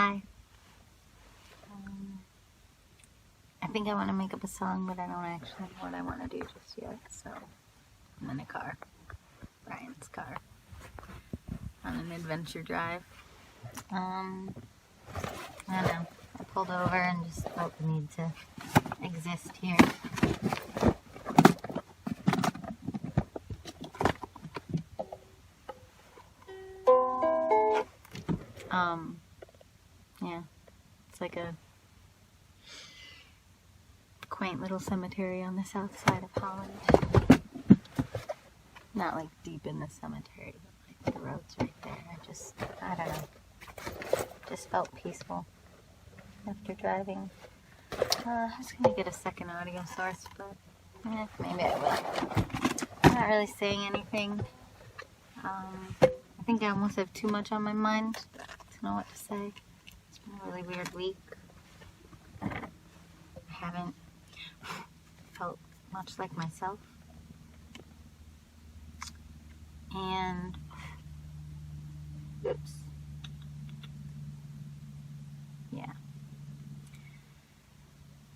Hi. I think I want to make up a song, but I don't actually know what I want to do just yet, so I'm in a car. Brian's car. On an adventure drive. I don't know. I pulled over and just felt the need to exist here. Yeah. It's like a quaint little cemetery on the south side of Holland. Not like deep in the cemetery, but like the road's right there. I don't know. Just felt peaceful after driving. I was gonna get a second audio source, but maybe I will. I'm not really saying anything. I think I almost have too much on my mind to know what to say. It's been a really weird week. I haven't felt much like myself. And oops. Yeah.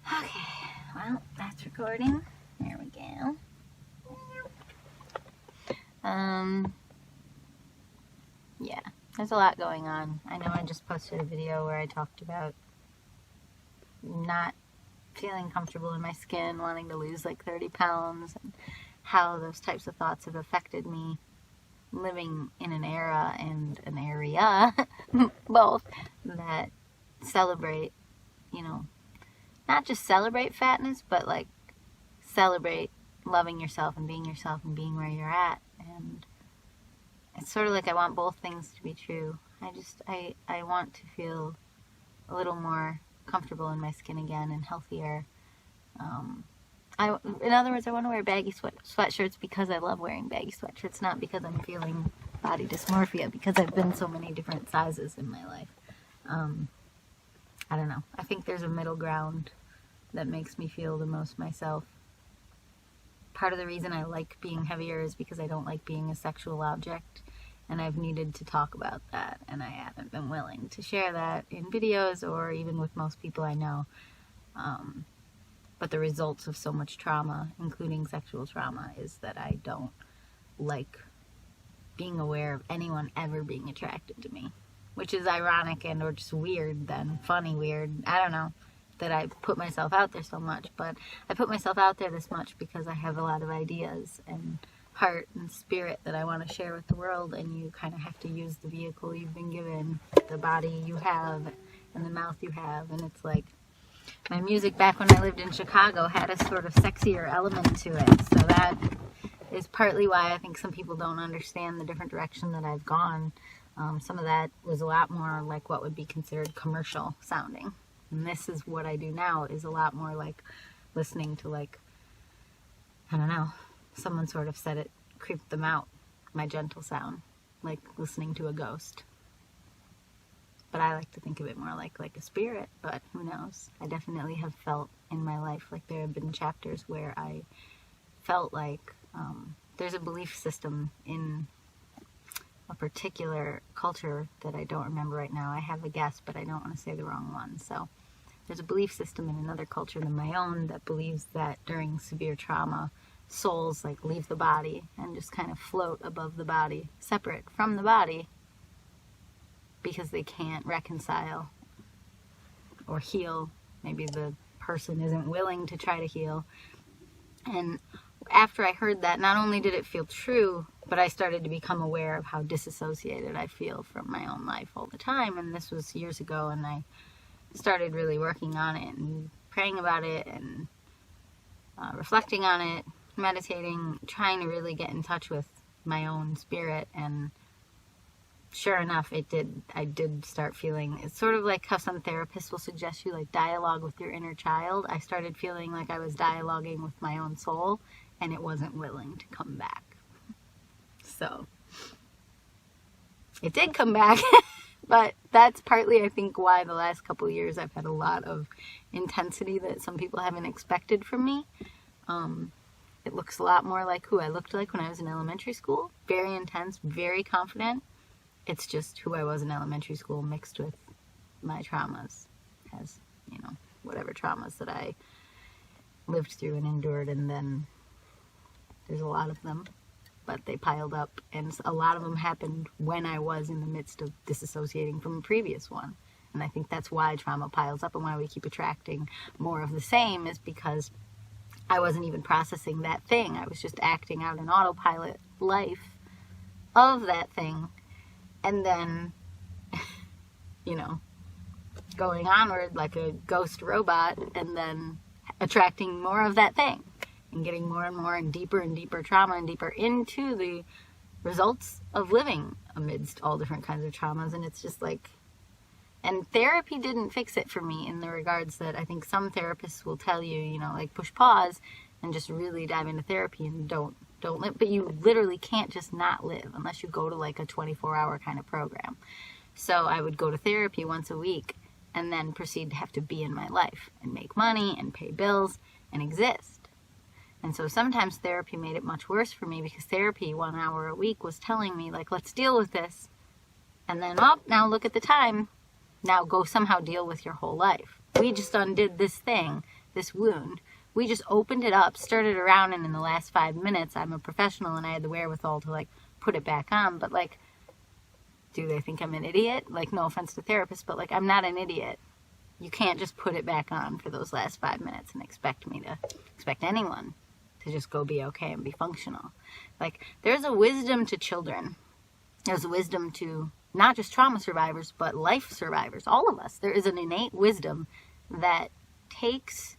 Okay, well, that's recording. There we go. Yeah, there's a lot going on. I know I just posted a video where I talked about not feeling comfortable in my skin, wanting to lose like 30 pounds, and how those types of thoughts have affected me living in an era and an area, both, that celebrate, not just celebrate fatness, but like celebrate loving yourself and being where you're at. And it's sort of like I want both things to be true. I want to feel a little more comfortable in my skin again and healthier. In other words, I want to wear baggy sweatshirts because I love wearing baggy sweatshirts, not because I'm feeling body dysmorphia, because I've been so many different sizes in my life. I don't know. I think there's a middle ground that makes me feel the most myself. Part of the reason I like being heavier is because I don't like being a sexual object, and I've needed to talk about that, and I haven't been willing to share that in videos or even with most people I know. But the results of so much trauma, including sexual trauma, is that I don't like being aware of anyone ever being attracted to me, which is ironic and or just weird then, funny weird, I don't know, that I put myself out there so much. But I put myself out there this much because I have a lot of ideas and heart and spirit that I want to share with the world, and you kind of have to use the vehicle you've been given, the body you have, and the mouth you have. And it's like, my music back when I lived in Chicago had a sort of sexier element to it, so that is partly why I think some people don't understand the different direction that I've gone. Some of that was a lot more like what would be considered commercial sounding. And this is what I do now, is a lot more like listening to, like, I don't know, someone sort of said it creeped them out, my gentle sound, like listening to a ghost. But I like to think of it more like a spirit, but who knows. I definitely have felt in my life like there have been chapters where I felt like there's a belief system in a particular culture that I don't remember right now. I have a guess, but I don't want to say the wrong one. So there's a belief system in another culture than my own that believes that during severe trauma, souls like leave the body and just kind of float above the body, separate from the body, because they can't reconcile or heal. Maybe the person isn't willing to try to heal. And after I heard that, not only did it feel true, but I started to become aware of how disassociated I feel from my own life all the time. And this was years ago, and I started really working on it and praying about it and reflecting on it, meditating, trying to really get in touch with my own spirit. And sure enough, I did start feeling, it's sort of like how some therapists will suggest you like dialogue with your inner child. I started feeling like I was dialoguing with my own soul, and it wasn't willing to come back. So it did come back, but that's partly, I think, why the last couple of years I've had a lot of intensity that some people haven't expected from me. It looks a lot more like who I looked like when I was in elementary school. Very intense, very confident. It's just who I was in elementary school mixed with my traumas, as, whatever traumas that I lived through and endured, and then there's a lot of them, but they piled up, and a lot of them happened when I was in the midst of disassociating from a previous one. And I think that's why trauma piles up and why we keep attracting more of the same, is because I wasn't even processing that thing. I was just acting out an autopilot life of that thing, and then, going onward like a ghost robot, and then attracting more of that thing, and getting more and more and deeper trauma and deeper into the results of living amidst all different kinds of traumas. And it's just like, and therapy didn't fix it for me, in the regards that I think some therapists will tell you, like, push pause and just really dive into therapy and don't live. But you literally can't just not live unless you go to like a 24-hour kind of program. So I would go to therapy once a week and then proceed to have to be in my life and make money and pay bills and exist. And so sometimes therapy made it much worse for me, because therapy 1 hour a week was telling me, like, let's deal with this. And then, now look at the time. Now go somehow deal with your whole life. We just undid this thing, this wound. We just opened it up, stirred it around, and in the last 5 minutes, I'm a professional and I had the wherewithal to, like, put it back on. But, like, do they think I'm an idiot? Like, no offense to therapists, but, like, I'm not an idiot. You can't just put it back on for those last 5 minutes and expect anyone to just go be okay and be functional. Like, there's a wisdom to children. There's a wisdom to not just trauma survivors, but life survivors, all of us. There is an innate wisdom that takes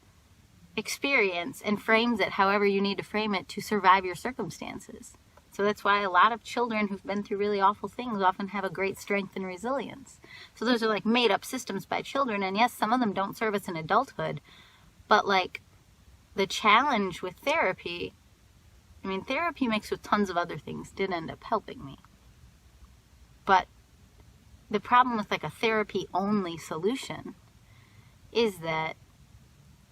experience and frames it however you need to frame it to survive your circumstances. So that's why a lot of children who've been through really awful things often have a great strength and resilience. So those are like made up systems by children, and yes, some of them don't serve us in adulthood, but like the challenge with therapy, therapy mixed with tons of other things did end up helping me. But the problem with like a therapy only solution is that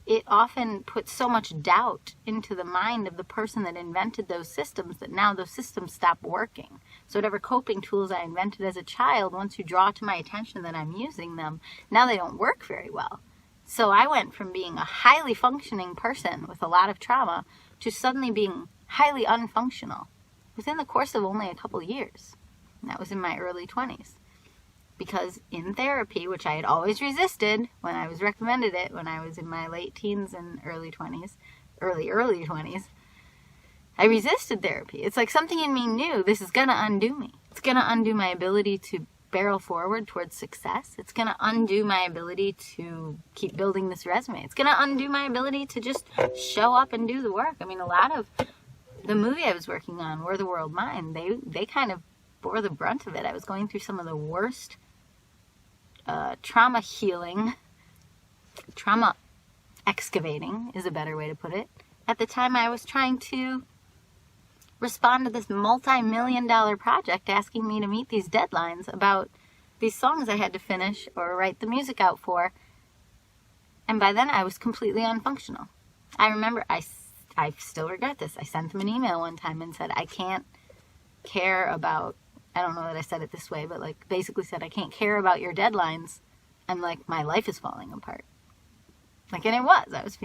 it often puts so much doubt into the mind of the person that invented those systems that now those systems stop working. So whatever coping tools I invented as a child, once you draw to my attention that I'm using them, now they don't work very well. So I went from being a highly functioning person with a lot of trauma to suddenly being highly unfunctional within the course of only a couple of years. And that was in my early 20s. Because in therapy, which I had always resisted when I was recommended it when I was in my late teens and early 20s, I resisted therapy. It's like something in me knew this is going to undo me. It's going to undo my ability to barrel forward towards success. It's going to undo my ability to keep building this resume. It's going to undo my ability to just show up and do the work. A lot of the movie I was working on, Were the World Mine, they kind of bore the brunt of it. I was going through some of the worst trauma healing, trauma excavating is a better way to put it. At the time I was trying to respond to this multi-million-dollar project asking me to meet these deadlines about these songs I had to finish or write the music out for. And by then I was completely unfunctional. I remember, I still regret this. I sent them an email one time and said, I can't care about, I don't know that I said it this way, but like basically said, I can't care about your deadlines. And like my life is falling apart. Like, and it was. I was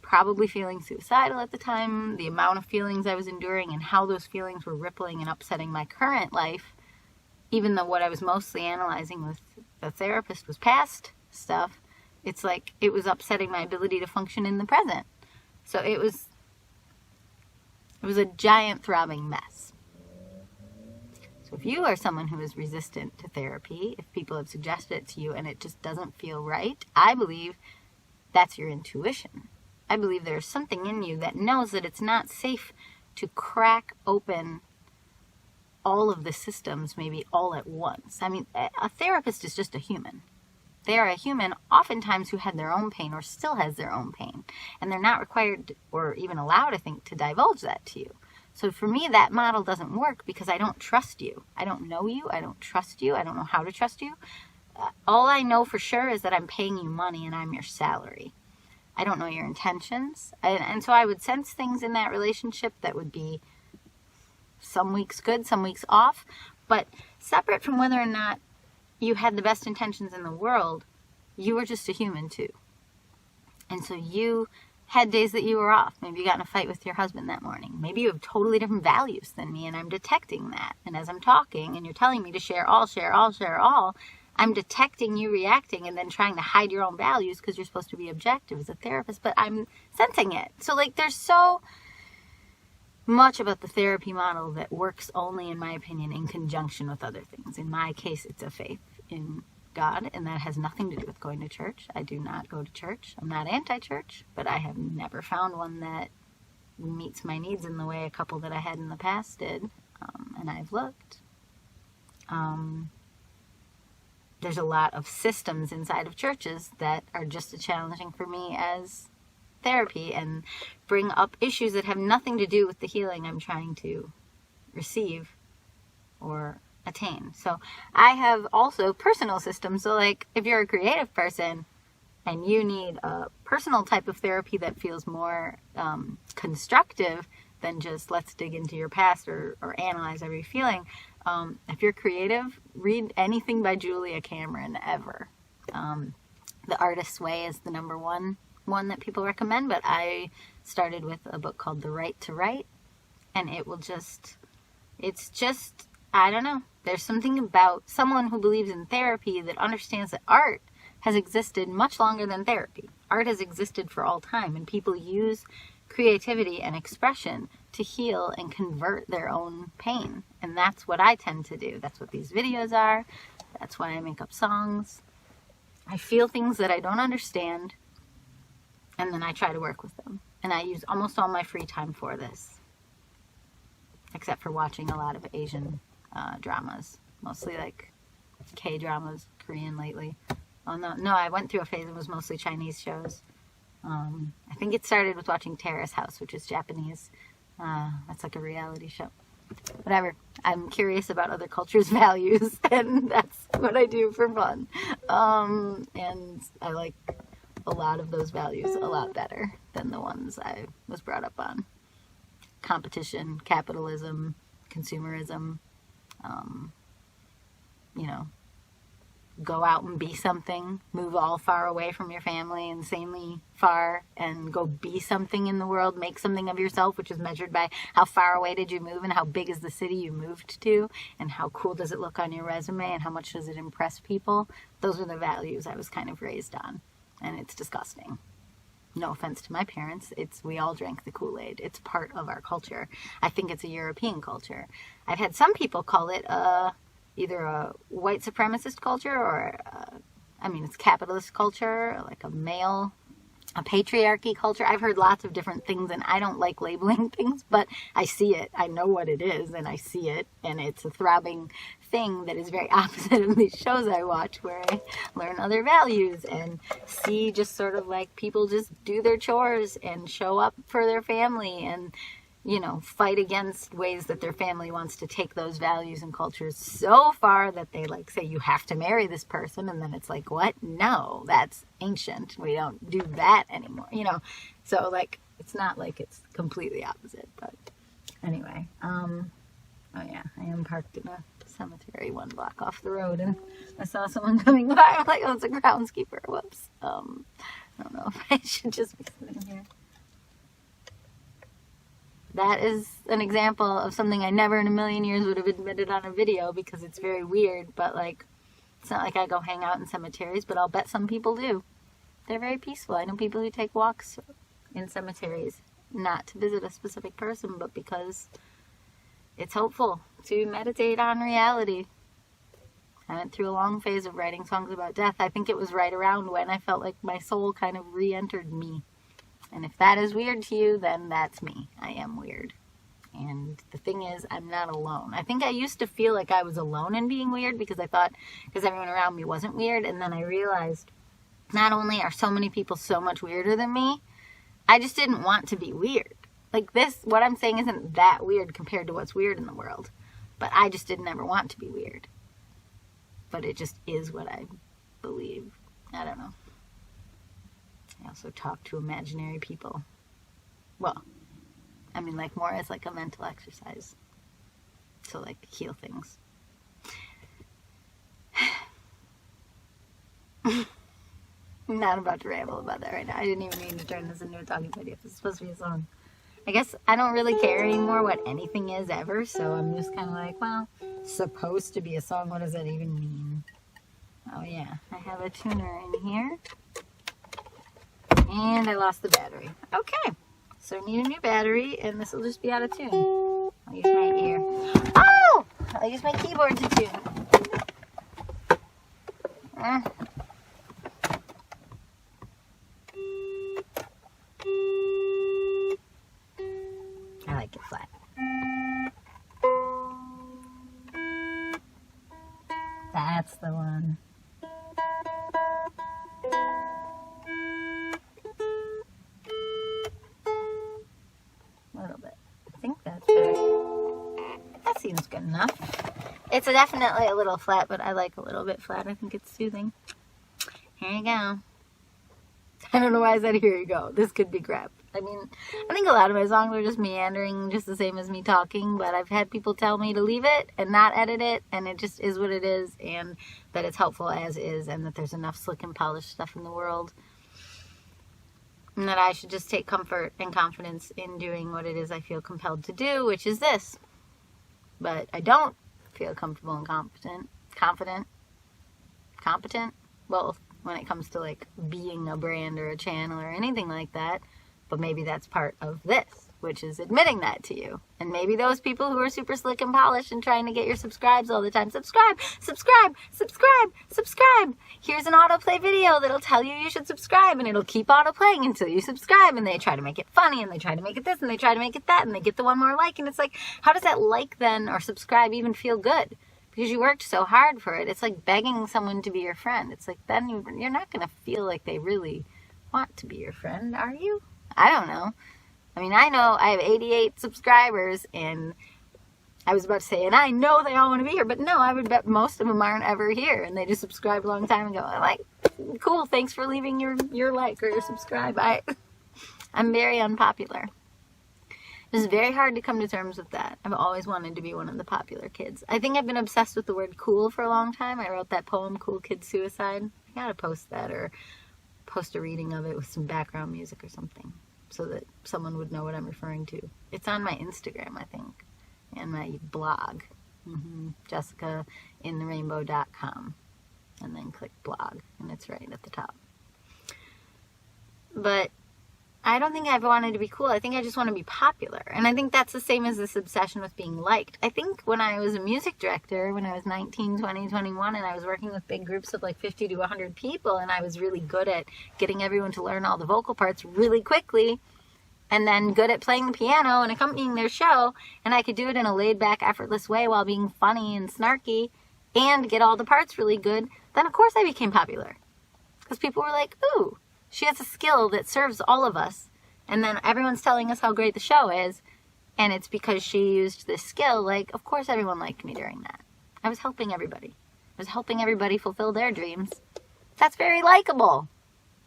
probably feeling suicidal at the time. The amount of feelings I was enduring and how those feelings were rippling and upsetting my current life, even though what I was mostly analyzing with the therapist was past stuff, it's like it was upsetting my ability to function in the present. So it was a giant throbbing mess. So if you are someone who is resistant to therapy, if people have suggested it to you and it just doesn't feel right, I believe that's your intuition. I believe there's something in you that knows that it's not safe to crack open all of the systems maybe all at once. A therapist is just a human. They are a human oftentimes who had their own pain or still has their own pain. And they're not required or even allowed, I think, to divulge that to you. So for me, that model doesn't work because I don't trust you. I don't know you. I don't trust you. I don't know how to trust you. All I know for sure is that I'm paying you money and I'm your salary. I don't know your intentions. And so I would sense things in that relationship that would be some weeks good, some weeks off. But separate from whether or not you had the best intentions in the world, you were just a human too. And so you had days that you were off. Maybe you got in a fight with your husband that morning. Maybe you have totally different values than me, and I'm detecting that. And as I'm talking and you're telling me to share all, I'm detecting you reacting and then trying to hide your own values because you're supposed to be objective as a therapist, but I'm sensing it. So like there's so much about the therapy model that works only, in my opinion, in conjunction with other things. In my case, it's a faith in God, and that has nothing to do with going to church. I do not go to church. I'm not anti-church, but I have never found one that meets my needs in the way a couple that I had in the past did. And I've looked. There's a lot of systems inside of churches that are just as challenging for me as therapy and bring up issues that have nothing to do with the healing I'm trying to receive or attain. So I have also personal systems. So like if you're a creative person and you need a personal type of therapy that feels more constructive than just let's dig into your past or analyze every feeling. If you're creative, read anything by Julia Cameron ever. The Artist's Way is the number one that people recommend, but I started with a book called The Right to Write, and it's just, I don't know. There's something about someone who believes in therapy that understands that art has existed much longer than therapy. Art has existed for all time, and people use creativity and expression to heal and convert their own pain. And that's what I tend to do. That's what these videos are. That's why I make up songs. I feel things that I don't understand, and then I try to work with them. And I use almost all my free time for this, except for watching a lot of Asian dramas, mostly like K-dramas, Korean lately. Oh no, I went through a phase it was mostly Chinese shows. I think it started with watching Terrace House, which is Japanese. That's like a reality show. Whatever. I'm curious about other cultures' values, and that's what I do for fun. And I like a lot of those values a lot better than the ones I was brought up on. Competition, capitalism, consumerism, go out and be something, move all far away from your family, insanely far, and go be something in the world, make something of yourself, which is measured by how far away did you move and how big is the city you moved to and how cool does it look on your resume and how much does it impress people. Those are the values I was kind of raised on, and it's disgusting. No offense to my parents, we all drank the Kool-Aid. It's part of our culture. I think it's a European culture. I've had some people call it either a white supremacist culture or, it's capitalist culture, like a patriarchy culture. I've heard lots of different things, and I don't like labeling things, but I see it. I know what it is, and I see it, and it's a throbbing thing that is very opposite of these shows I watch where I learn other values and see just sort of like people just do their chores and show up for their family and fight against ways that their family wants to take those values and cultures so far that they like say you have to marry this person, and then it's like, what? No, that's ancient. We don't do that anymore. So like it's not like it's completely opposite, but anyway. Oh yeah, I am parked in a cemetery 1 block off the road, and I saw someone coming by. I'm like, oh, it's a groundskeeper. Whoops. I don't know if I should just be sitting here. That is an example of something I never in a million years would have admitted on a video because it's very weird, but like, it's not like I go hang out in cemeteries, but I'll bet some people do. They're very peaceful. I know people who take walks in cemeteries, not to visit a specific person, but because it's helpful to meditate on reality. I went through a long phase of writing songs about death. I think it was right around when I felt like my soul kind of re-entered me. And if that is weird to you, then that's me. I am weird. And the thing is, I'm not alone. I think I used to feel like I was alone in being weird because everyone around me wasn't weird. And then I realized not only are so many people so much weirder than me, I just didn't want to be weird. Like what I'm saying isn't that weird compared to what's weird in the world. But I just didn't ever want to be weird. But it just is what I believe. I don't know. I also talk to imaginary people. Well, more as like a mental exercise. So like heal things. I'm not about to ramble about that right now. I didn't even mean to turn this into a talking video. This is supposed to be a song. I guess I don't really care anymore what anything is ever, so I'm just kind of like, well, supposed to be a song, what does that even mean? Oh yeah, I have a tuner in here. And I lost the battery. Okay, so I need a new battery, and this will just be out of tune. I'll use my ear. Oh! I'll use my keyboard to tune. I like it flat. That's the one. A little bit. I think that's better. That seems good enough. It's definitely a little flat, but I like a little bit flat. I think it's soothing. Here you go. I don't know why I said here you go. This could be crap. I mean, I think a lot of my songs are just meandering, just the same as me talking, but I've had people tell me to leave it and not edit it, and it just is what it is, and that it's helpful as is, and that there's enough slick and polished stuff in the world, and that I should just take comfort and confidence in doing what it is I feel compelled to do, which is this. But I don't feel comfortable and competent, both, when it comes to like being a brand or a channel or anything like that. But maybe that's part of this, which is admitting that to you. And maybe those people who are super slick and polished and trying to get your subscribes all the time, subscribe, subscribe, subscribe, subscribe. Here's an autoplay video that'll tell you should subscribe, and it'll keep autoplaying until you subscribe. And they try to make it funny, and they try to make it this, and they try to make it that, and they get the one more like. And it's like, how does that like then or subscribe even feel good? Because you worked so hard for it. It's like begging someone to be your friend. It's like, then you're not going to feel like they really want to be your friend, are you? I don't know. I mean, I know I have 88 subscribers, and I was about to say, and I know they all want to be here, but no, I would bet most of them aren't ever here, and they just subscribed a long time ago. I'm like, cool, thanks for leaving your like or your subscribe. I'm very unpopular. It was very hard to come to terms with that. I've always wanted to be one of the popular kids. I think I've been obsessed with the word cool for a long time. I wrote that poem, Cool Kid Suicide. I gotta post that, or post a reading of it with some background music or something, so that someone would know what I'm referring to. It's on my Instagram, I think, and my blog, jessicaintherainbow.com, and then click blog, and it's right at the top. But I don't think I've wanted to be cool. I think I just want to be popular. And I think that's the same as this obsession with being liked. I think when I was a music director, when I was 19, 20, 21, and I was working with big groups of like 50 to 100 people, and I was really good at getting everyone to learn all the vocal parts really quickly, and then good at playing the piano and accompanying their show, and I could do it in a laid-back, effortless way while being funny and snarky and get all the parts really good, then of course I became popular. Because people were like, ooh, she has a skill that serves all of us. And then everyone's telling us how great the show is. And it's because she used this skill. Like, of course everyone liked me during that. I was helping everybody. I was helping everybody fulfill their dreams. That's very likable.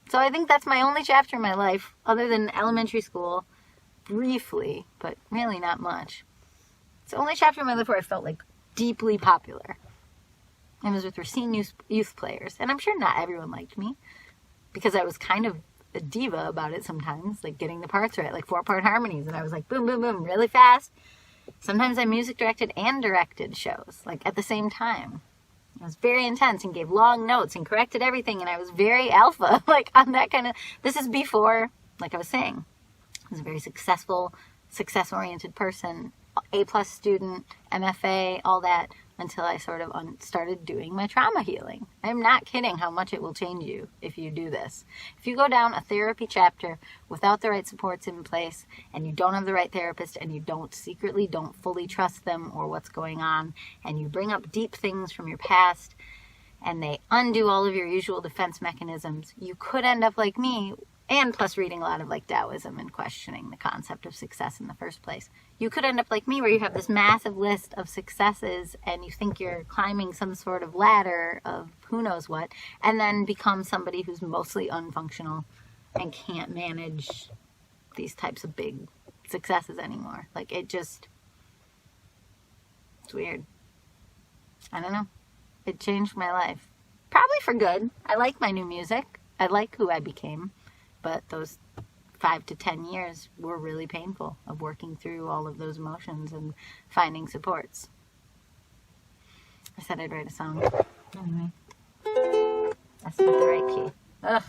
So I think that's my only chapter in my life, other than elementary school, briefly, but really not much. It's the only chapter in my life where I felt like deeply popular. It was with Racine youth players. And I'm sure not everyone liked me, because I was kind of a diva about it sometimes, like getting the parts right, like 4-part harmonies, and I was like boom, boom, boom, really fast. Sometimes I music directed and directed shows, like at the same time. I was very intense and gave long notes and corrected everything, and I was very alpha, like on that kind of, this is before, like I was saying, I was a very successful, success-oriented person, A+ student, MFA, all that, until I sort of started doing my trauma healing. I'm not kidding how much it will change you if you do this. If you go down a therapy chapter without the right supports in place, and you don't have the right therapist, and you don't fully trust them or what's going on, and you bring up deep things from your past, and they undo all of your usual defense mechanisms, you could end up like me, and plus reading a lot of like Taoism and questioning the concept of success in the first place. You could end up like me, where you have this massive list of successes and you think you're climbing some sort of ladder of who knows what, and then become somebody who's mostly unfunctional and can't manage these types of big successes anymore. Like, it's weird. I don't know. It changed my life Probably for good. I like my new music. I like who I became. But those 5 to 10 years were really painful of working through all of those emotions and finding supports. I said I'd write a song. Anyway. That's not the right key. Ugh.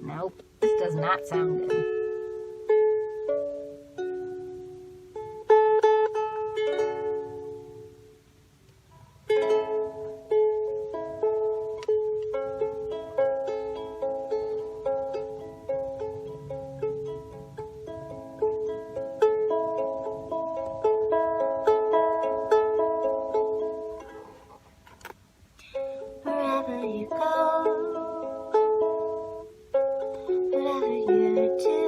Nope. This does not sound good. Wherever you go, whatever you do,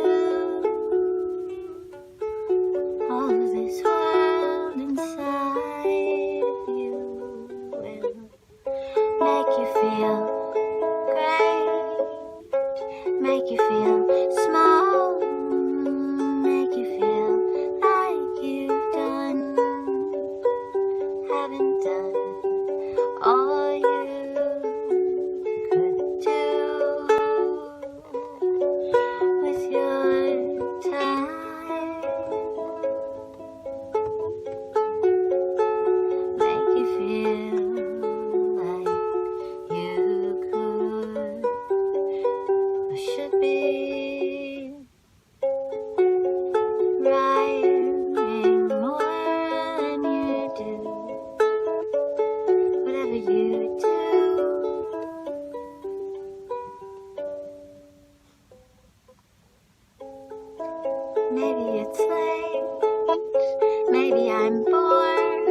all of this world inside you will make you feel great, make you feel small, make you feel like you've haven't done all you Maybe it's late, maybe I'm bored.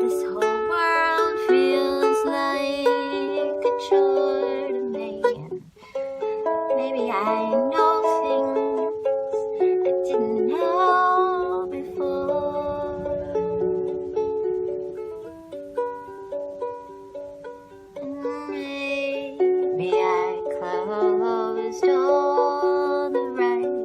This whole world feels like a chore to me. And maybe I know things I didn't know before. And maybe I closed all the right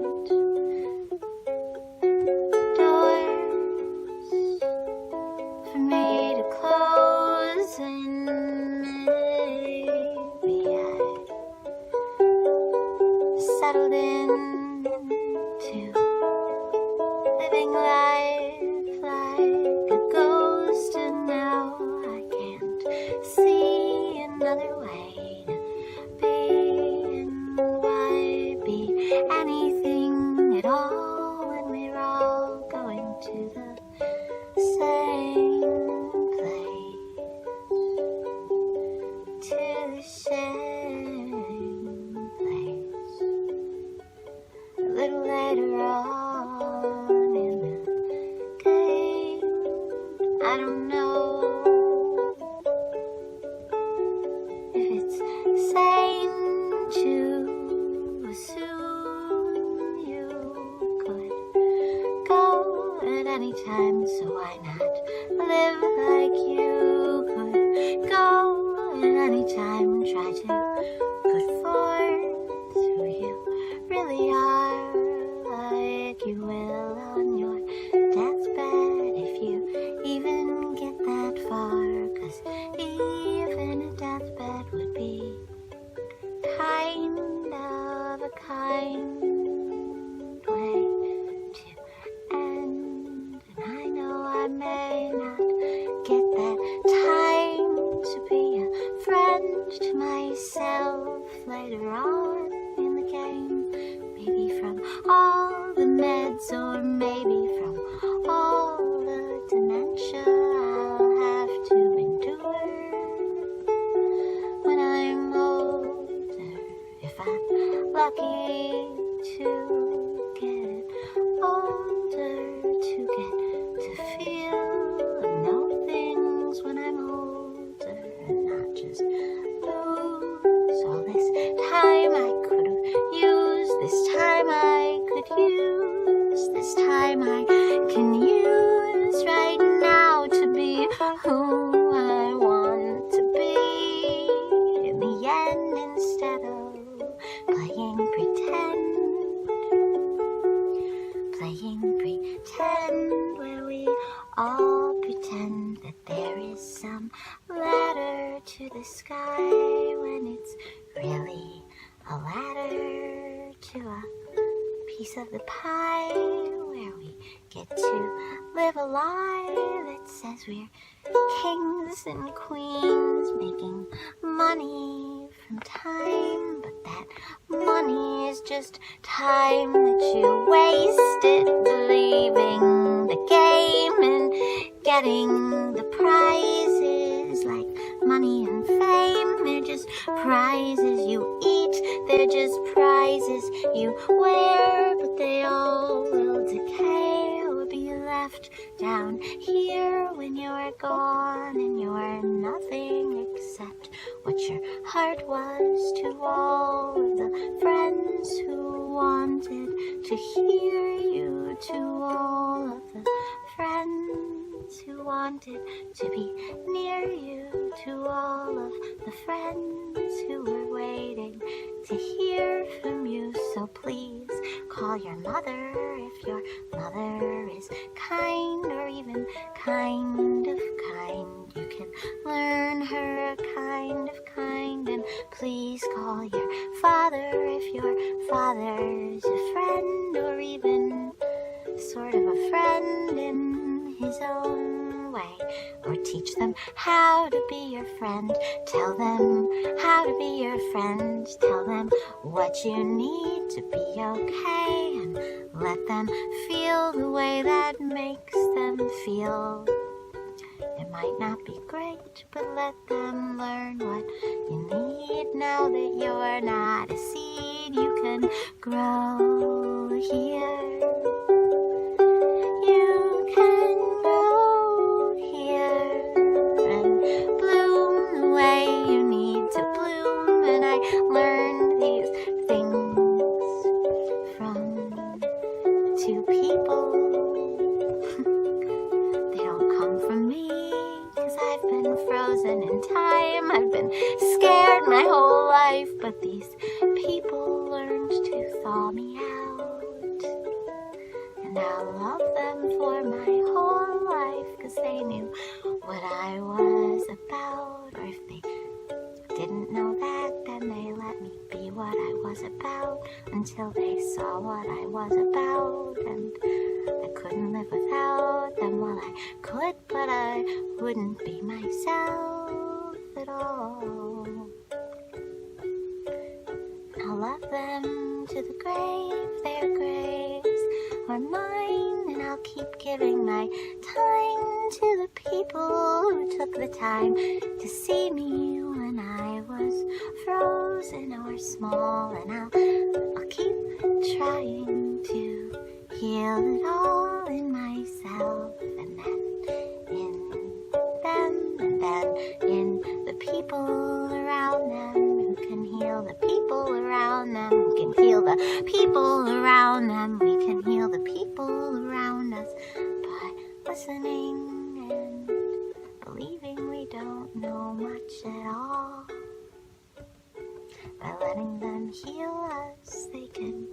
for me to close, and maybe I settled into living life like a ghost, and now I can't see another way to be, and why be anything at all when we're all going to the same place, to the same place. A little later on in the game, I don't know if it's sane to assume you could go at any time, so why not live like you could go at any time? Try to put forth who you really are, like you will on your deathbed, if you even get that far, 'cause even a deathbed would be kind of a kind way to end. And I know I may not get that time to be a friend to myself later on in the game. Maybe from all the meds, or maybe from all the dementia I'll have to endure when I'm older, if I'm lucky to get older, to get to feel and know things when I'm older, and not just lose all this time there is some ladder to the sky when it's really a ladder to a piece of the pie where we get to live a lie that says we're kings and queens making money from time, but that money is just time that you wasted believing the game and getting the prizes like money and fame. They're just prizes you eat, they're just prizes you wear, but they all will decay or be left down here when you're gone and you're nothing except what your heart was to all of the friends who wanted to hear you, to all of the friends who wanted to be near you, to all of the friends who were waiting to hear from you. So please call your mother if your mother is kind or even kind of kind. You can learn her a kind of kind. And please call your father if your father's a friend or even sort of a friend in his own way. Or teach them how to be your friend. Tell them how to be your friend. Tell them what you need to be okay, and let them feel the way that makes them feel. It might not be great, but let them learn what you need. Now that you're not a seed, you can grow here. You can grow here and bloom the way you need to bloom. And I learned these things from two people. They don't come from me, 'cause I've been frozen in time. I've been scared my whole life, but these people learned to thaw me out. And I'll love them for my whole life, 'cause they knew what I was about. Or if they didn't know that, then they let me be what I was about until they saw what I was about. And I couldn't live without them. Well, I could, but I wouldn't be myself at all. I'll love them to the grave. Their graves are mine, and I'll keep giving my time to the people who took the time to see me when I was frozen or small. And I'll keep trying to heal it all in myself, and then in them, and then in the people around them who can heal the people around them, who can heal the people around them. We can heal the people around us by listening and believing we don't know much at all. By letting them heal us, they can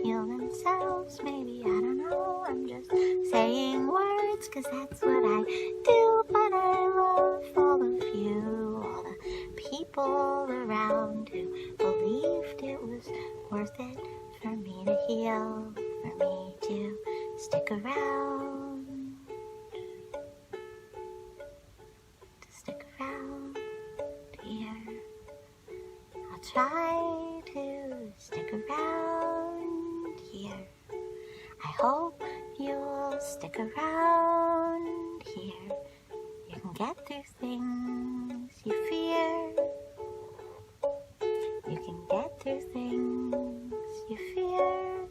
heal themselves. Maybe, I don't know, I'm just saying words 'cause that's what I do. But I love all of you, all the people around who believed it was worth it for me to heal, for me to stick around, here. I'll try to stick around here. I hope you'll stick around here. You can get through things you fear. You can get through things you fear.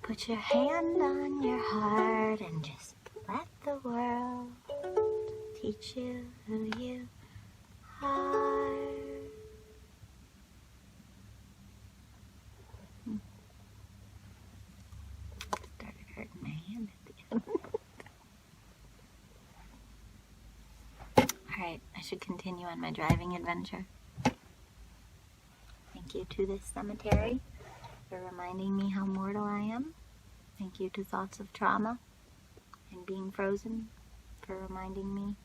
Put your hand on your heart and just let the world teach you who you are. Started hurting my hand at the end. Alright, I should continue on my driving adventure. Thank you to this cemetery for reminding me how mortal I am. Thank you to thoughts of trauma and being frozen for reminding me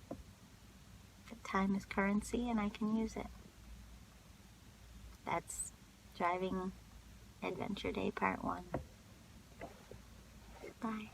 that time is currency and I can use it. That's Driving Adventure Day Part 1. Bye.